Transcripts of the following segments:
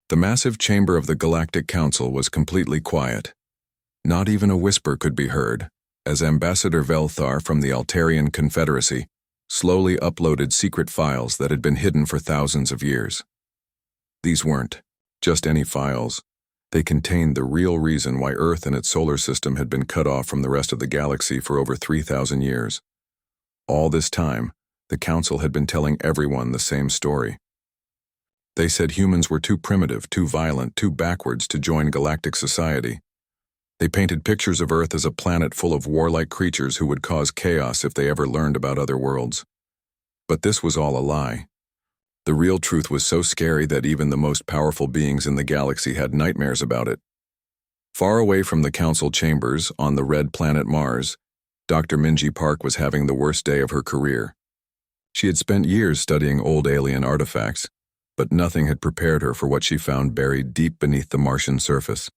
The massive chamber of the Galactic Council was completely quiet. Not even a whisper could be heard, as Ambassador Velthar from the Altarian Confederacy slowly uploaded secret files that had been hidden for thousands of years. These weren't just any files. They contained the real reason why Earth and its solar system had been cut off from the rest of the galaxy for over 3,000 years. All this time, the Council had been telling everyone the same story. They said humans were too primitive, too violent, too backwards to join galactic society. They painted pictures of Earth as a planet full of warlike creatures who would cause chaos if they ever learned about other worlds. But this was all a lie. The real truth was so scary that even the most powerful beings in the galaxy had nightmares about it. Far away from the Council chambers, on the red planet Mars, Dr. Minji Park was having the worst day of her career. She had spent years studying old alien artifacts, but nothing had prepared her for what she found buried deep beneath the Martian surface.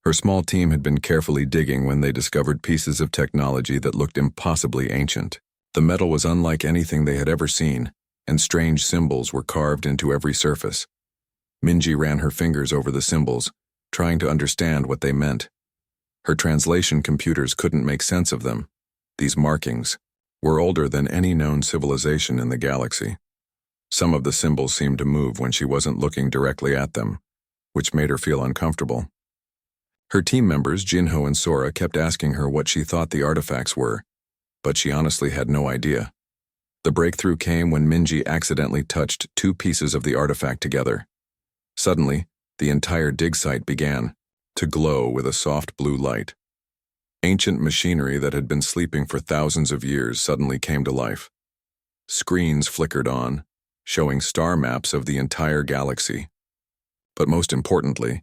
Her small team had been carefully digging when they discovered pieces of technology that looked impossibly ancient. The metal was unlike anything they had ever seen, and strange symbols were carved into every surface. Minji ran her fingers over the symbols, trying to understand what they meant. Her translation computers couldn't make sense of them. These markings were older than any known civilization in the galaxy. Some of the symbols seemed to move when she wasn't looking directly at them, which made her feel uncomfortable. Her team members, Jinho and Sora, kept asking her what she thought the artifacts were, but she honestly had no idea. The breakthrough came when Minji accidentally touched two pieces of the artifact together. Suddenly, the entire dig site began to glow with a soft blue light. Ancient machinery that had been sleeping for thousands of years suddenly came to life. Screens flickered on, showing star maps of the entire galaxy. But most importantly,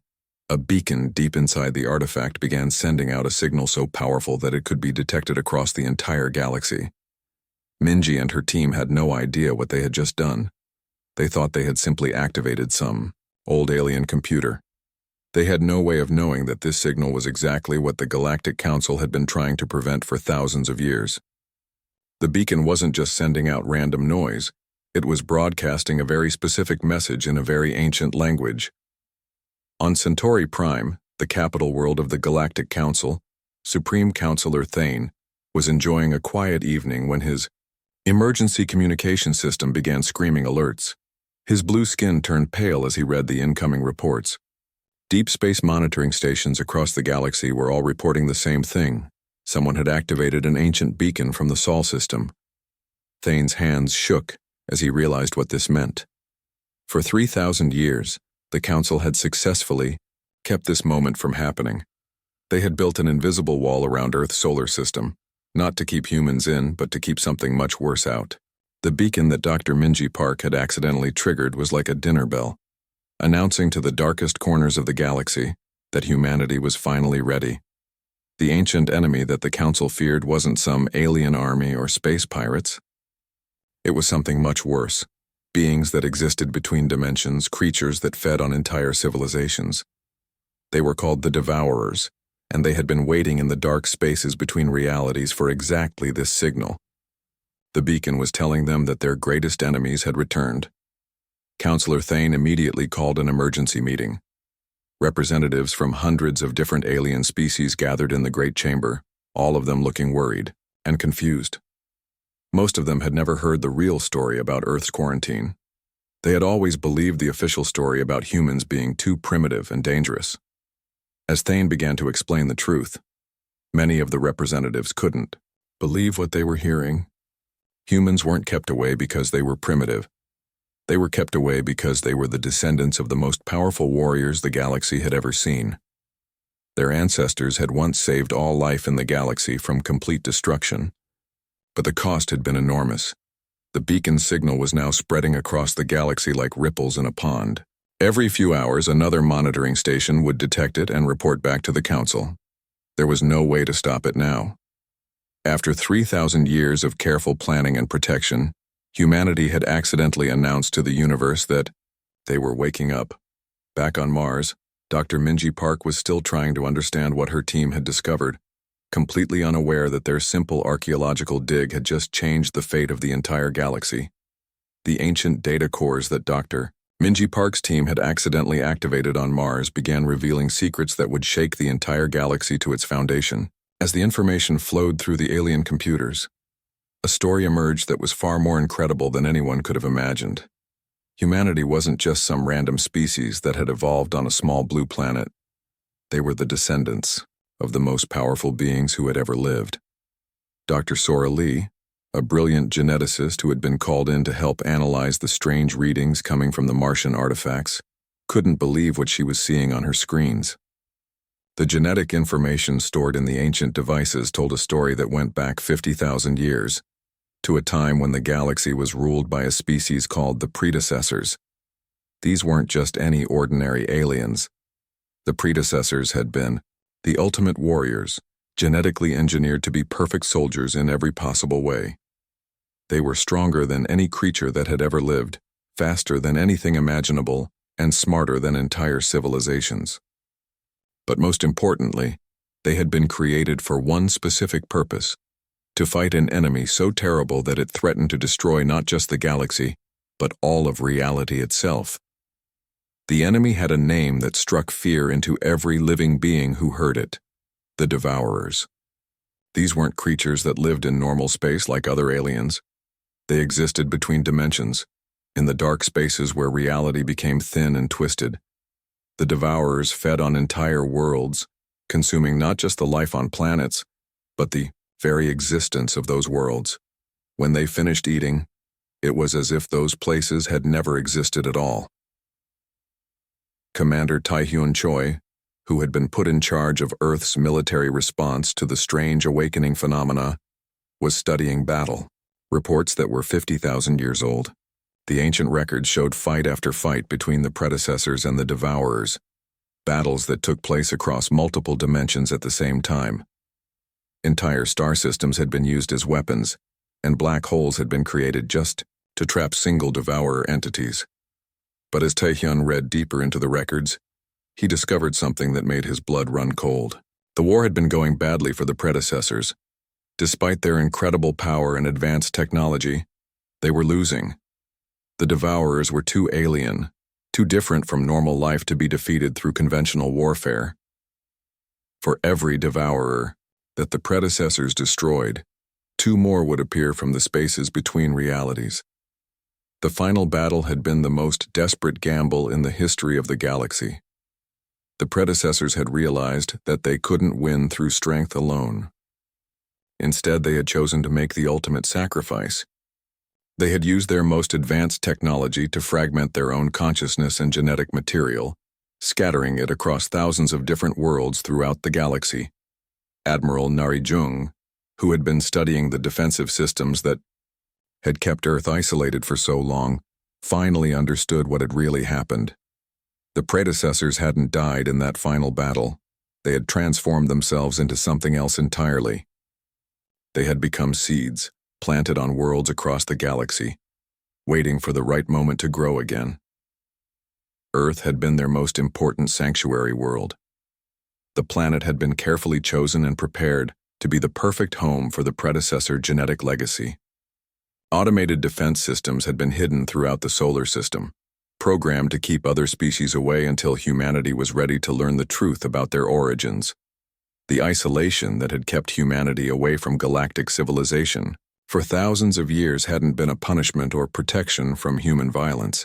a beacon deep inside the artifact began sending out a signal so powerful that it could be detected across the entire galaxy. Minji and her team had no idea what they had just done. They thought they had simply activated some old alien computer. They had no way of knowing that this signal was exactly what the Galactic Council had been trying to prevent for thousands of years. The beacon wasn't just sending out random noise. It was broadcasting a very specific message in a very ancient language. On Centauri Prime, the capital world of the Galactic Council, Supreme Counselor Thane was enjoying a quiet evening when his emergency communication system began screaming alerts. His blue skin turned pale as he read the incoming reports. Deep space monitoring stations across the galaxy were all reporting the same thing. Someone had activated an ancient beacon from the Sol system. Thane's hands shook as he realized what this meant. For 3,000 years, the Council had successfully kept this moment from happening. They had built an invisible wall around Earth's solar system, not to keep humans in, but to keep something much worse out. The beacon that Dr. Minji Park had accidentally triggered was like a dinner bell, announcing to the darkest corners of the galaxy that humanity was finally ready. The ancient enemy that the Council feared wasn't some alien army or space pirates. It was something much worse. Beings that existed between dimensions, creatures that fed on entire civilizations. They were called the Devourers, and they had been waiting in the dark spaces between realities for exactly this signal. The beacon was telling them that their greatest enemies had returned. Counselor Thane immediately called an emergency meeting. Representatives from hundreds of different alien species gathered in the Great Chamber, all of them looking worried and confused. Most of them had never heard the real story about Earth's quarantine. They had always believed the official story about humans being too primitive and dangerous. As Thane began to explain the truth, many of the representatives couldn't believe what they were hearing. Humans weren't kept away because they were primitive. They were kept away because they were the descendants of the most powerful warriors the galaxy had ever seen. Their ancestors had once saved all life in the galaxy from complete destruction. But the cost had been enormous. The beacon signal was now spreading across the galaxy like ripples in a pond. Every few hours, another monitoring station would detect it and report back to the Council. There was no way to stop it now. After 3,000 years of careful planning and protection, humanity had accidentally announced to the universe that they were waking up. Back on Mars, Dr. Minji Park was still trying to understand what her team had discovered, completely unaware that their simple archaeological dig had just changed the fate of the entire galaxy. The ancient data cores that Dr. Minji Park's team had accidentally activated on Mars began revealing secrets that would shake the entire galaxy to its foundation. As the information flowed through the alien computers, a story emerged that was far more incredible than anyone could have imagined. Humanity wasn't just some random species that had evolved on a small blue planet. They were the descendants of the most powerful beings who had ever lived. Dr. Sora Lee, a brilliant geneticist who had been called in to help analyze the strange readings coming from the Martian artifacts, couldn't believe what she was seeing on her screens. The genetic information stored in the ancient devices told a story that went back 50,000 years, to a time when the galaxy was ruled by a species called the predecessors. These weren't just any ordinary aliens. The predecessors had been the ultimate warriors, genetically engineered to be perfect soldiers in every possible way. They were stronger than any creature that had ever lived, faster than anything imaginable, and smarter than entire civilizations. But most importantly, they had been created for one specific purpose: to fight an enemy so terrible that it threatened to destroy not just the galaxy, but all of reality itself. The enemy had a name that struck fear into every living being who heard it: the Devourers. These weren't creatures that lived in normal space like other aliens. They existed between dimensions, in the dark spaces where reality became thin and twisted. The Devourers fed on entire worlds, consuming not just the life on planets, but the very existence of those worlds. When they finished eating, it was as if those places had never existed at all. Commander Taehyun Choi, who had been put in charge of Earth's military response to the strange awakening phenomena, was studying battle. Reports that were 50,000 years old. The ancient records showed fight after fight between the predecessors and the Devourers, battles that took place across multiple dimensions at the same time. Entire star systems had been used as weapons, and black holes had been created just to trap single Devourer entities. But as Taehyun read deeper into the records, he discovered something that made his blood run cold. The war had been going badly for the predecessors. Despite their incredible power and advanced technology, they were losing. The Devourers were too alien, too different from normal life to be defeated through conventional warfare. For every Devourer that the predecessors destroyed, 2 more would appear from the spaces between realities. The final battle had been the most desperate gamble in the history of the galaxy. The predecessors had realized that they couldn't win through strength alone. Instead, they had chosen to make the ultimate sacrifice. They had used their most advanced technology to fragment their own consciousness and genetic material, scattering it across thousands of different worlds throughout the galaxy. Admiral Narration, who had been studying the defensive systems that had kept Earth isolated for so long, finally understood what had really happened. The predecessors hadn't died in that final battle. They had transformed themselves into something else entirely. They had become seeds, planted on worlds across the galaxy, waiting for the right moment to grow again. Earth had been their most important sanctuary world. The planet had been carefully chosen and prepared to be the perfect home for the predecessor genetic legacy. Automated defense systems had been hidden throughout the solar system, programmed to keep other species away until humanity was ready to learn the truth about their origins. The isolation that had kept humanity away from galactic civilization for thousands of years hadn't been a punishment or protection from human violence.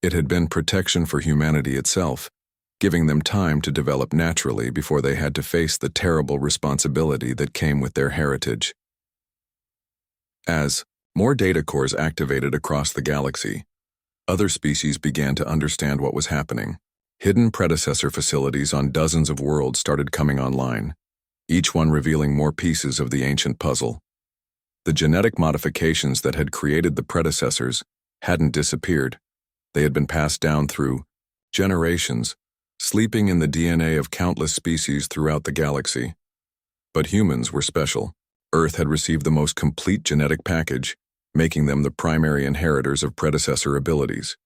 It had been protection for humanity itself, giving them time to develop naturally before they had to face the terrible responsibility that came with their heritage. As more data cores activated across the galaxy, other species began to understand what was happening. Hidden predecessor facilities on dozens of worlds started coming online, each one revealing more pieces of the ancient puzzle. The genetic modifications that had created the predecessors hadn't disappeared. They had been passed down through generations, sleeping in the DNA of countless species throughout the galaxy. But humans were special. Earth had received the most complete genetic package, making them the primary inheritors of predecessor abilities.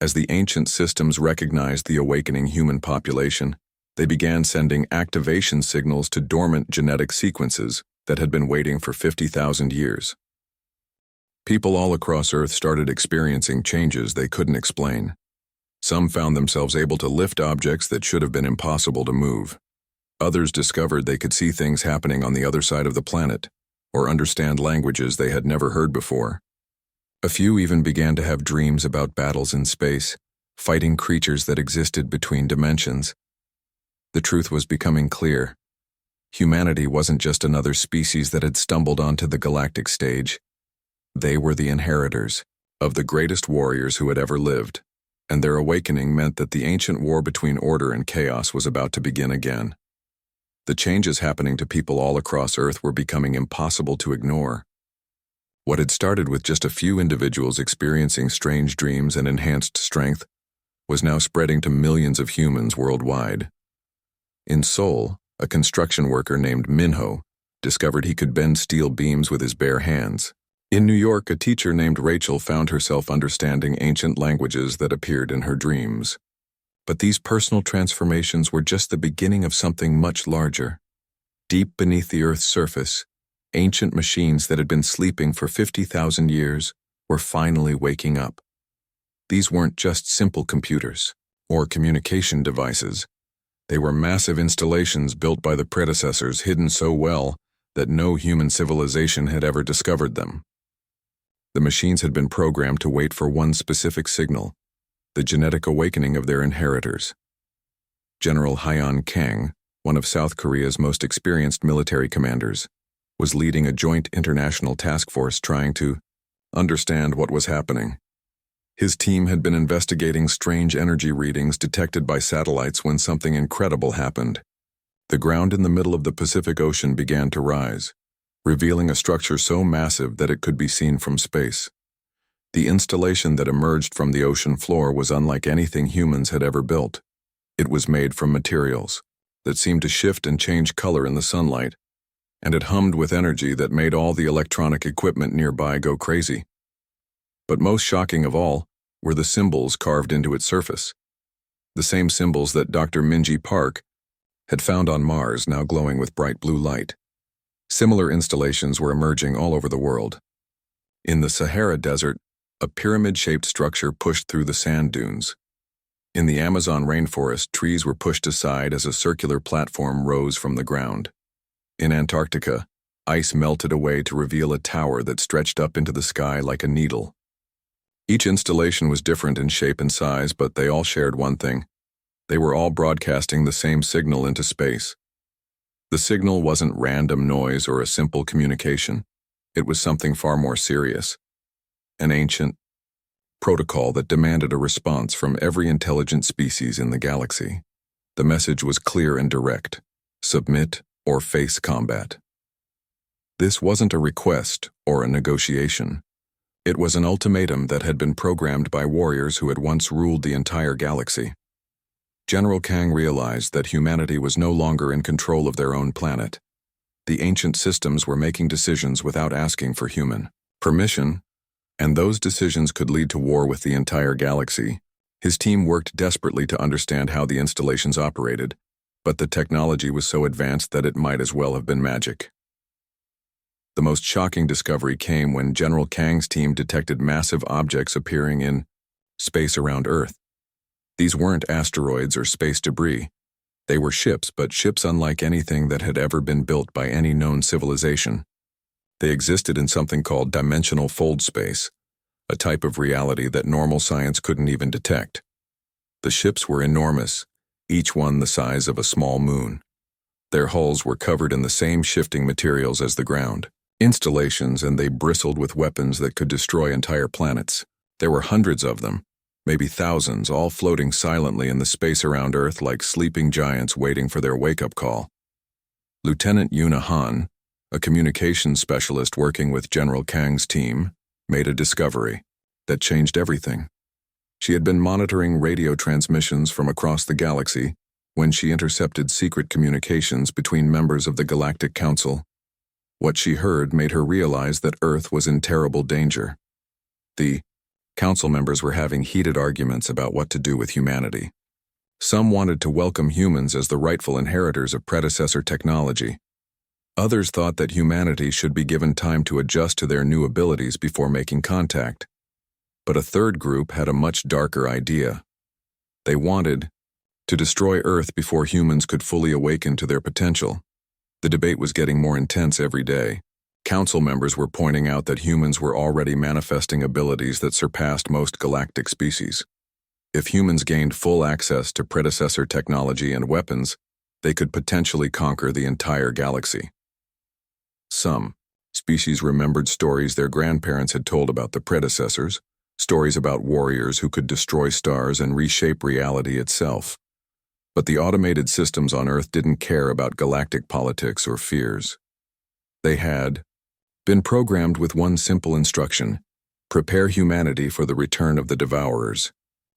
As the ancient systems recognized the awakening human population, they began sending activation signals to dormant genetic sequences that had been waiting for 50,000 years. People all across Earth started experiencing changes they couldn't explain. Some found themselves able to lift objects that should have been impossible to move. Others discovered they could see things happening on the other side of the planet, or understand languages they had never heard before. A few even began to have dreams about battles in space, fighting creatures that existed between dimensions. The truth was becoming clear. Humanity wasn't just another species that had stumbled onto the galactic stage. They were the inheritors of the greatest warriors who had ever lived, and their awakening meant that the ancient war between order and chaos was about to begin again. The changes happening to people all across Earth were becoming impossible to ignore. What had started with just a few individuals experiencing strange dreams and enhanced strength was now spreading to millions of humans worldwide. In Seoul, a construction worker named Minho discovered he could bend steel beams with his bare hands. In New York, a teacher named Rachel found herself understanding ancient languages that appeared in her dreams. But these personal transformations were just the beginning of something much larger. Deep beneath the Earth's surface, ancient machines that had been sleeping for 50,000 years were finally waking up. These weren't just simple computers or communication devices. They were massive installations built by the predecessors hidden so well that no human civilization had ever discovered them. The machines had been programmed to wait for one specific signal: the genetic awakening of their inheritors. General Hyeon Kang, one of South Korea's most experienced military commanders, was leading a joint international task force trying to understand what was happening. His team had been investigating strange energy readings detected by satellites when something incredible happened. The ground in the middle of the Pacific Ocean began to rise, revealing a structure so massive that it could be seen from space. The installation that emerged from the ocean floor was unlike anything humans had ever built. It was made from materials that seemed to shift and change color in the sunlight, and it hummed with energy that made all the electronic equipment nearby go crazy. But most shocking of all were the symbols carved into its surface. The same symbols that Dr. Minji Park had found on Mars, now glowing with bright blue light. Similar installations were emerging all over the world. In the Sahara Desert, a pyramid-shaped structure pushed through the sand dunes. In the Amazon rainforest, trees were pushed aside as a circular platform rose from the ground. In Antarctica, ice melted away to reveal a tower that stretched up into the sky like a needle. Each installation was different in shape and size, but they all shared one thing. They were all broadcasting the same signal into space. The signal wasn't random noise or a simple communication. It was something far more serious. An ancient protocol that demanded a response from every intelligent species in the galaxy. The message was clear and direct: submit or face combat. This wasn't a request or a negotiation. It was an ultimatum that had been programmed by warriors who had once ruled the entire galaxy. General Kang realized that humanity was no longer in control of their own planet. The ancient systems were making decisions without asking for human permission, and those decisions could lead to war with the entire galaxy. His team worked desperately to understand how the installations operated, but the technology was so advanced that it might as well have been magic. The most shocking discovery came when General Kang's team detected massive objects appearing in space around Earth. These weren't asteroids or space debris. They were ships, but ships unlike anything that had ever been built by any known civilization. They existed in something called dimensional fold space, a type of reality that normal science couldn't even detect. The ships were enormous, each one the size of a small moon. Their hulls were covered in the same shifting materials as the ground installations, and they bristled with weapons that could destroy entire planets. There were hundreds of them, maybe thousands, all floating silently in the space around Earth like sleeping giants waiting for their wake-up call. Lieutenant Yuna Han, a communications specialist working with General Kang's team, made a discovery that changed everything. She had been monitoring radio transmissions from across the galaxy when she intercepted secret communications between members of the Galactic Council. What she heard made her realize that Earth was in terrible danger. The council members were having heated arguments about what to do with humanity. Some wanted to welcome humans as the rightful inheritors of predecessor technology. Others thought that humanity should be given time to adjust to their new abilities before making contact. But a third group had a much darker idea. They wanted to destroy Earth before humans could fully awaken to their potential. The debate was getting more intense every day. Council members were pointing out that humans were already manifesting abilities that surpassed most galactic species. If humans gained full access to predecessor technology and weapons, they could potentially conquer the entire galaxy. Some species remembered stories their grandparents had told about the predecessors, stories about warriors who could destroy stars and reshape reality itself. But the automated systems on Earth didn't care about galactic politics or fears. They had been programmed with one simple instruction: prepare humanity for the return of the Devourers.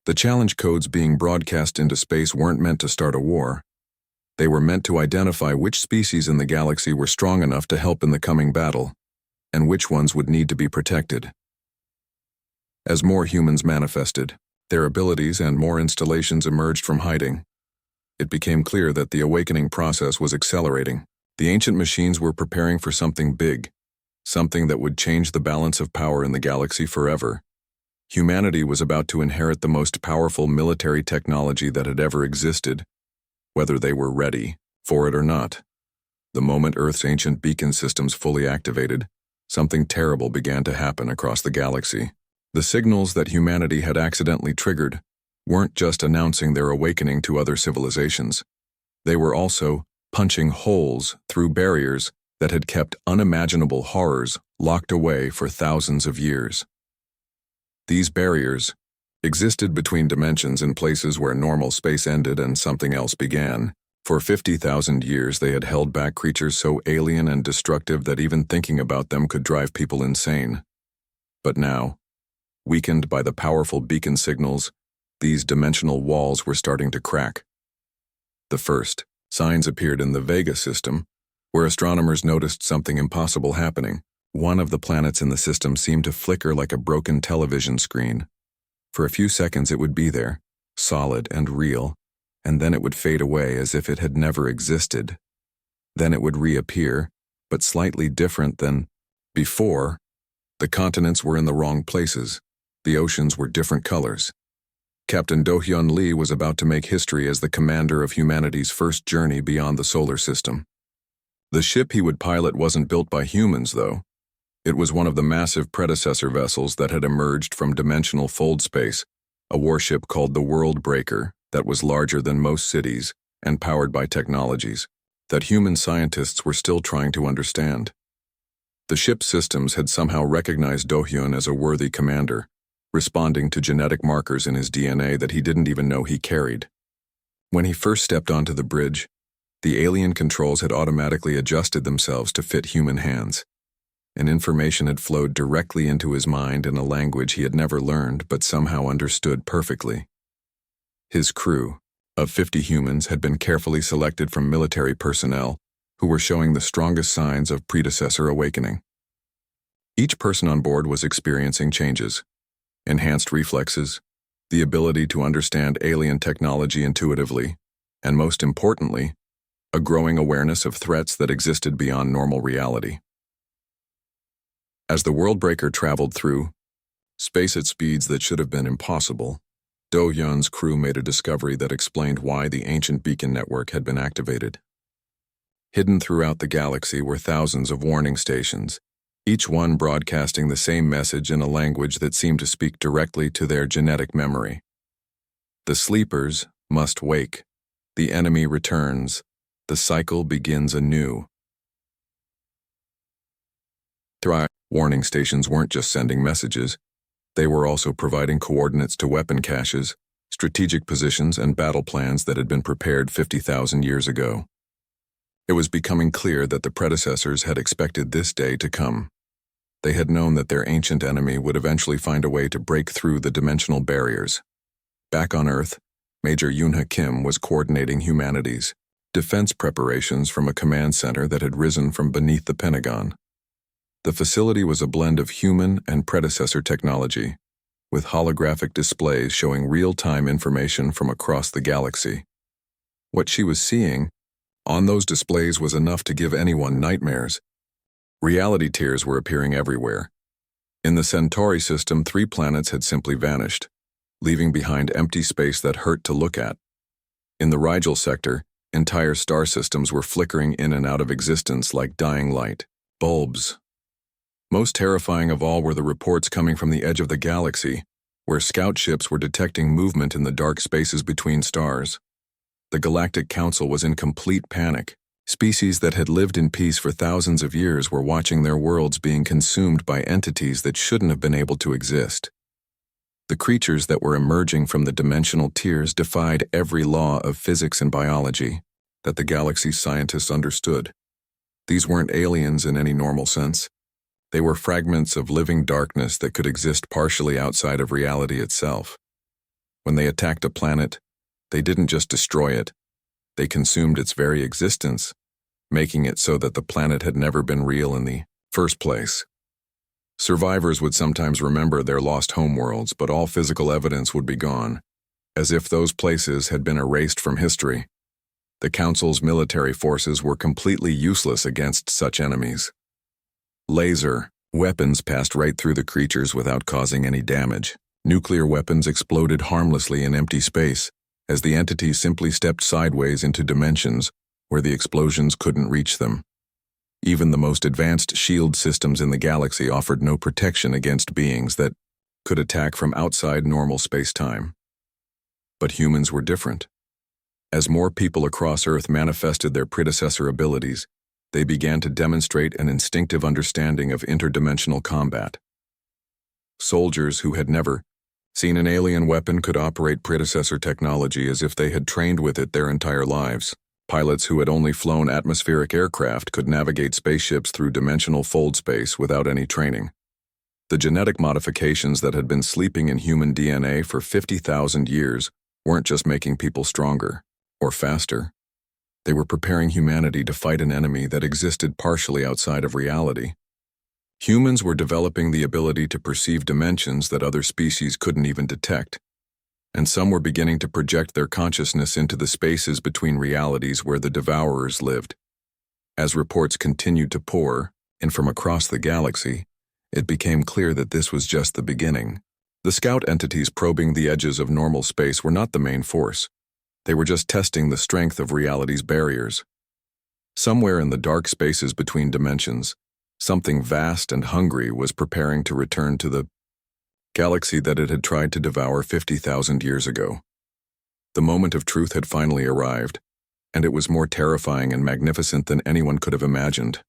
The challenge codes being broadcast into space weren't meant to start a war. They were meant to identify which species in the galaxy were strong enough to help in the coming battle, and which ones would need to be protected. As more humans manifested, their abilities and more installations emerged from hiding. It became clear that the awakening process was accelerating. The ancient machines were preparing for something big, something that would change the balance of power in the galaxy forever. Humanity was about to inherit the most powerful military technology that had ever existed, whether they were ready for it or not. The moment Earth's ancient beacon systems fully activated, something terrible began to happen across the galaxy. The signals that humanity had accidentally triggered weren't just announcing their awakening to other civilizations. They were also punching holes through barriers that had kept unimaginable horrors locked away for thousands of years. These barriers existed between dimensions in places where normal space ended and something else began. For 50,000 years they had held back creatures so alien and destructive that even thinking about them could drive people insane. But now, weakened by the powerful beacon signals, these dimensional walls were starting to crack. The first signs appeared in the Vega system, where astronomers noticed something impossible happening. One of the planets in the system seemed to flicker like a broken television screen. For a few seconds it would be there, solid and real, and then it would fade away as if it had never existed. Then it would reappear, but slightly different than before. The continents were in the wrong places. The oceans were different colors. Captain Do-hyun Lee was about to make history as the commander of humanity's first journey beyond the solar system. The ship he would pilot wasn't built by humans, though. It was one of the massive predecessor vessels that had emerged from dimensional fold space, a warship called the World Breaker that was larger than most cities and powered by technologies that human scientists were still trying to understand. The ship's systems had somehow recognized Do-hyun as a worthy commander, responding to genetic markers in his DNA that he didn't even know he carried. When he first stepped onto the bridge, the alien controls had automatically adjusted themselves to fit human hands, and information had flowed directly into his mind in a language he had never learned but somehow understood perfectly. His crew of 50 humans had been carefully selected from military personnel who were showing the strongest signs of predecessor awakening. Each person on board was experiencing changes: enhanced reflexes, the ability to understand alien technology intuitively, and most importantly, a growing awareness of threats that existed beyond normal reality. As the Worldbreaker traveled through space at speeds that should have been impossible, Do-hyun's crew made a discovery that explained why the ancient beacon network had been activated. Hidden throughout the galaxy were thousands of warning stations, each one broadcasting the same message in a language that seemed to speak directly to their genetic memory. The sleepers must wake. The enemy returns. The cycle begins anew. Warning stations weren't just sending messages. They were also providing coordinates to weapon caches, strategic positions, and battle plans that had been prepared 50,000 years ago. It was becoming clear that the predecessors had expected this day to come. They had known that their ancient enemy would eventually find a way to break through the dimensional barriers. Back on Earth, Major Yoon-ha Kim was coordinating humanity's defense preparations from a command center that had risen from beneath the Pentagon. The facility was a blend of human and predecessor technology, with holographic displays showing real-time information from across the galaxy. What she was seeing On those displays was enough to give anyone nightmares. Reality tears were appearing everywhere. In the Centauri system, 3 planets had simply vanished, leaving behind empty space that hurt to look at. In the Rigel sector, entire star systems were flickering in and out of existence like dying light bulbs. Most terrifying of all were the reports coming from the edge of the galaxy, where scout ships were detecting movement in the dark spaces between stars. The Galactic Council was in complete panic. Species that had lived in peace for thousands of years were watching their worlds being consumed by entities that shouldn't have been able to exist. The creatures that were emerging from the dimensional tiers defied every law of physics and biology that the galaxy's scientists understood. These weren't aliens in any normal sense. They were fragments of living darkness that could exist partially outside of reality itself. When they attacked a planet, they didn't just destroy it. They consumed its very existence, making it so that the planet had never been real in the first place. Survivors would sometimes remember their lost homeworlds, but all physical evidence would be gone, as if those places had been erased from history. The Council's military forces were completely useless against such enemies. Laser weapons passed right through the creatures without causing any damage. Nuclear weapons exploded harmlessly in empty space, as the entities simply stepped sideways into dimensions where the explosions couldn't reach them. Even the most advanced shield systems in the galaxy offered no protection against beings that could attack from outside normal space-time. But humans were different. As more people across Earth manifested their predecessor abilities, they began to demonstrate an instinctive understanding of interdimensional combat. Soldiers who had never seen an alien weapon could operate predecessor technology as if they had trained with it their entire lives. Pilots who had only flown atmospheric aircraft could navigate spaceships through dimensional fold space without any training. The genetic modifications that had been sleeping in human DNA for 50,000 years weren't just making people stronger or faster. They were preparing humanity to fight an enemy that existed partially outside of reality. Humans were developing the ability to perceive dimensions that other species couldn't even detect, and some were beginning to project their consciousness into the spaces between realities where the devourers lived. As reports continued to pour in from across the galaxy, it became clear that this was just the beginning. The scout entities probing the edges of normal space were not the main force. They were just testing the strength of reality's barriers. Somewhere in the dark spaces between dimensions, something vast and hungry was preparing to return to the galaxy that it had tried to devour 50,000 years ago. The moment of truth had finally arrived, and it was more terrifying and magnificent than anyone could have imagined.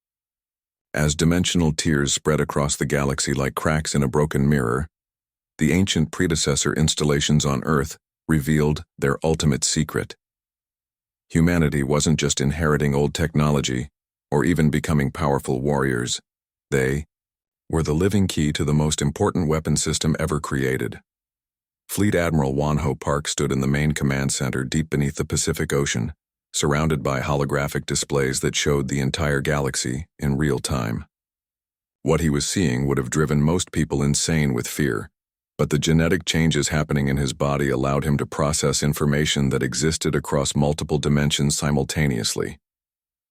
As dimensional tiers spread across the galaxy like cracks in a broken mirror, the ancient predecessor installations on Earth revealed their ultimate secret. Humanity wasn't just inheriting old technology or even becoming powerful warriors. They were the living key to the most important weapon system ever created. Fleet Admiral Wanho Park stood in the main command center deep beneath the Pacific Ocean, surrounded by holographic displays that showed the entire galaxy in real time. What he was seeing would have driven most people insane with fear, but the genetic changes happening in his body allowed him to process information that existed across multiple dimensions simultaneously.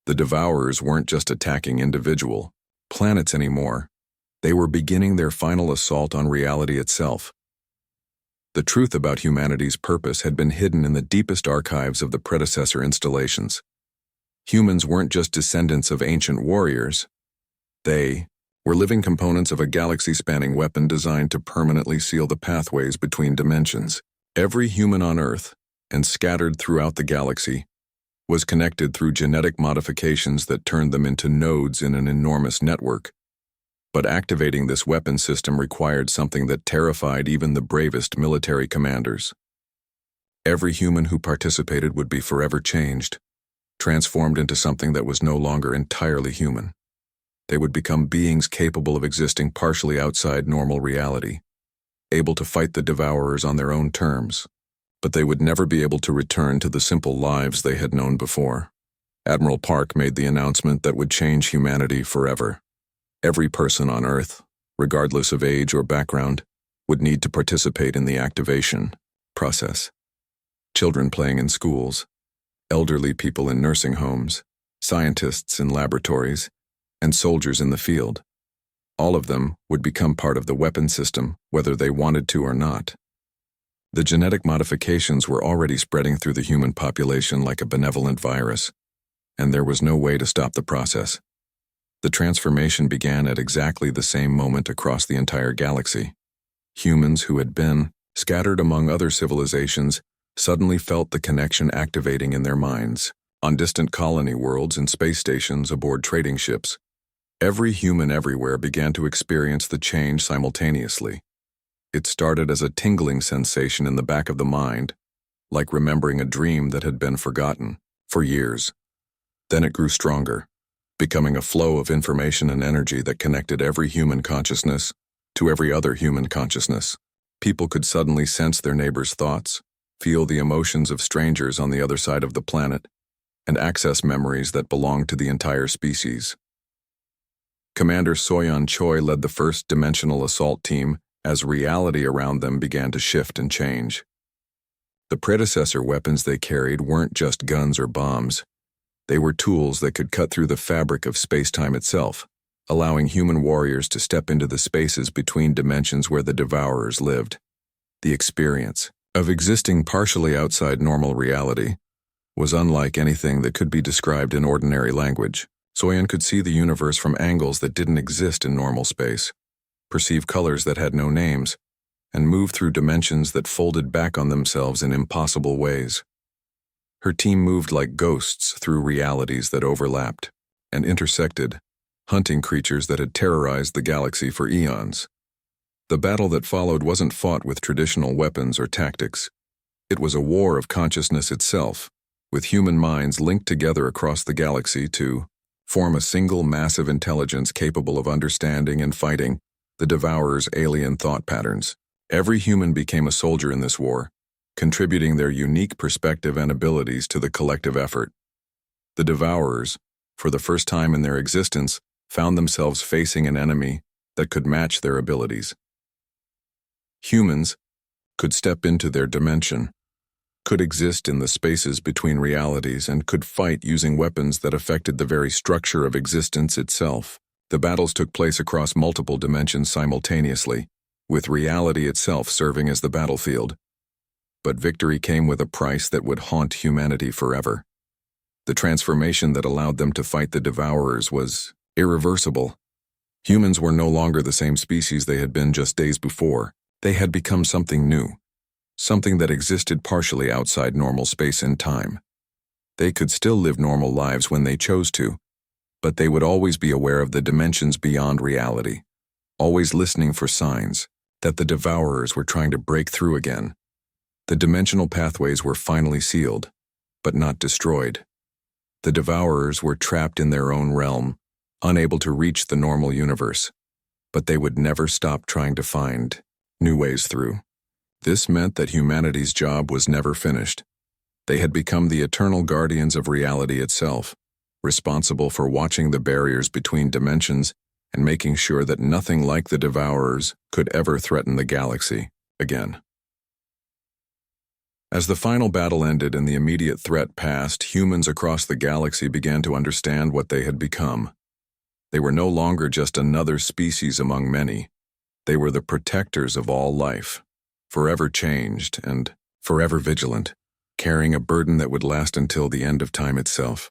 The Devourers weren't just attacking individual planets anymore. They were beginning their final assault on reality itself. The truth about humanity's purpose had been hidden in the deepest archives of the predecessor installations. Humans weren't just descendants of ancient warriors. They were living components of a galaxy-spanning weapon designed to permanently seal the pathways between dimensions. Every human on Earth, and scattered throughout the galaxy, was connected through genetic modifications that turned them into nodes in an enormous network. But activating this weapon system required something that terrified even the bravest military commanders. Every human who participated would be forever changed, transformed into something that was no longer entirely human. They would become beings capable of existing partially outside normal reality, able to fight the Devourers on their own terms, but they would never be able to return to the simple lives they had known before. Admiral Park made the announcement that would change humanity forever. Every person on Earth, regardless of age or background, would need to participate in the activation process. Children playing in schools, elderly people in nursing homes, scientists in laboratories, and soldiers in the field. All of them would become part of the weapon system, whether they wanted to or not. The genetic modifications were already spreading through the human population like a benevolent virus, and there was no way to stop the process. The transformation began at exactly the same moment across the entire galaxy. Humans who had been scattered among other civilizations suddenly felt the connection activating in their minds. On distant colony worlds and space stations aboard trading ships, every human everywhere began to experience the change simultaneously. It started as a tingling sensation in the back of the mind, like remembering a dream that had been forgotten for years. Then it grew stronger, becoming a flow of information and energy that connected every human consciousness to every other human consciousness. People could suddenly sense their neighbors' thoughts, feel the emotions of strangers on the other side of the planet, and access memories that belonged to the entire species. Commander Soyeon Choi led the first dimensional assault team as reality around them began to shift and change. The predecessor weapons they carried weren't just guns or bombs. They were tools that could cut through the fabric of space-time itself, allowing human warriors to step into the spaces between dimensions where the Devourers lived. The experience of existing partially outside normal reality was unlike anything that could be described in ordinary language. Soyeon could see the universe from angles that didn't exist in normal space, perceive colors that had no names, and move through dimensions that folded back on themselves in impossible ways. Her team moved like ghosts through realities that overlapped and intersected, hunting creatures that had terrorized the galaxy for eons. The battle that followed wasn't fought with traditional weapons or tactics. It was a war of consciousness itself, with human minds linked together across the galaxy to form a single massive intelligence capable of understanding and fighting the Devourer's alien thought patterns. Every human became a soldier in this war, contributing their unique perspective and abilities to the collective effort. The Devourers, for the first time in their existence, found themselves facing an enemy that could match their abilities. Humans could step into their dimension, could exist in the spaces between realities, and could fight using weapons that affected the very structure of existence itself. The battles took place across multiple dimensions simultaneously, with reality itself serving as the battlefield. But victory came with a price that would haunt humanity forever. The transformation that allowed them to fight the Devourers was irreversible. Humans were no longer the same species they had been just days before. They had become something new, something that existed partially outside normal space and time. They could still live normal lives when they chose to, but they would always be aware of the dimensions beyond reality, always listening for signs that the Devourers were trying to break through again. The dimensional pathways were finally sealed, but not destroyed. The Devourers were trapped in their own realm, unable to reach the normal universe, but they would never stop trying to find new ways through. This meant that humanity's job was never finished. They had become the eternal guardians of reality itself, responsible for watching the barriers between dimensions and making sure that nothing like the Devourers could ever threaten the galaxy again. As the final battle ended and the immediate threat passed, humans across the galaxy began to understand what they had become. They were no longer just another species among many. They were the protectors of all life, forever changed and forever vigilant, carrying a burden that would last until the end of time itself.